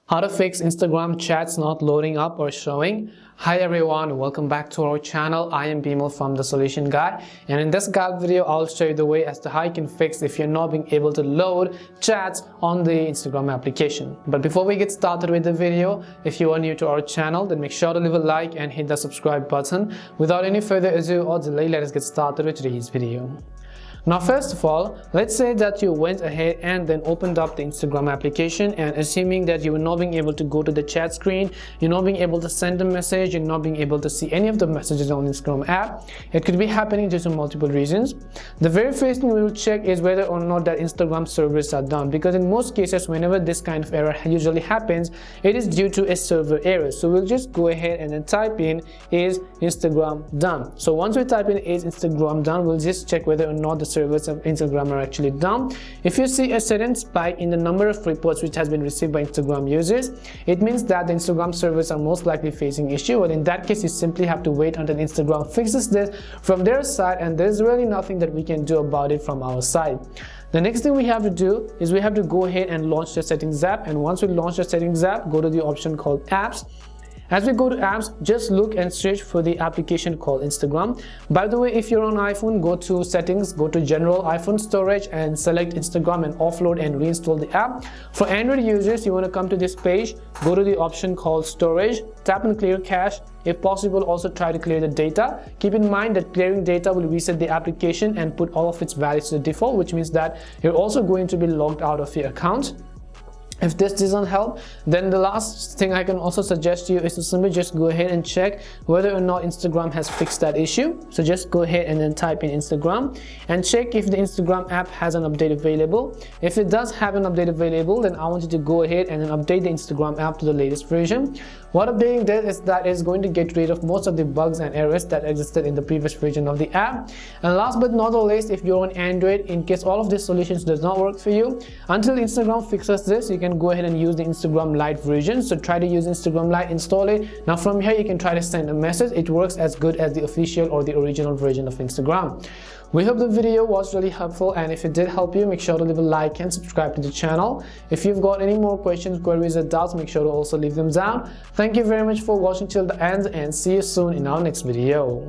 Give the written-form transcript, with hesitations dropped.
How to fix Instagram chats not loading up or showing. Hi everyone, welcome back to our channel. I am Bimal from The Solution Guy, and in this guide video I'll show you the way as to how you can fix if you're not being able to load chats on the Instagram application. But before we get started with the video, if you are new to our channel, then make sure to leave a like and hit the subscribe button. Without any further ado or delay, let us get started with today's video. Now first of all, let's say that you went ahead and then opened up the Instagram application, and assuming that you were not being able to go to the chat screen, you're not being able to send a message, you're not being able to see any of the messages on the Instagram app. It could be happening due to multiple reasons. The very first thing we will check is whether or not that Instagram servers are down, because in most cases whenever this kind of error usually happens, it is due to a server error. So we'll just go ahead and then type in is Instagram done. So once we type in is Instagram done, we'll just check whether or not the servers of Instagram are actually down. If you see a sudden spike in the number of reports which has been received by Instagram users, it means that the Instagram servers are most likely facing issue. But in that case, you simply have to wait until Instagram fixes this from their side, and there's really nothing that we can do about it from our side. The next thing we have to do is we have to go ahead and launch the settings app, and once we launch the settings app, go to the option called apps. As we go to apps, just look and search for the application called Instagram. By the way, if you're on iPhone, go to settings, go to general iPhone storage and select Instagram and offload and reinstall the app. For Android users, you want to come to this page, go to the option called storage, tap on clear cache. If possible, also try to clear the data. Keep in mind that clearing data will reset the application and put all of its values to the default, which means that you're also going to be logged out of your account. If this doesn't help, then the last thing I can also suggest to you is to simply just go ahead and check whether or not Instagram has fixed that issue. So just go ahead and then type in Instagram and check if the Instagram app has an update available. If it does have an update available, then I want you to go ahead and then update the Instagram app to the latest version. What updating does is that it's going to get rid of most of the bugs and errors that existed in the previous version of the app. And last but not the least, if you're on Android, in case all of these solutions does not work for you, until Instagram fixes this, you can go ahead and use the Instagram Lite version. So try to use Instagram Lite, install it. Now from here you can try to send a message. It works as good as the official or the original version of Instagram. We hope the video was really helpful, and if it did help you, make sure to leave a like and subscribe to the channel. If you've got any more questions, queries or doubts, make sure to also leave them down. Thank you very much for watching till the end, and see you soon in our next video.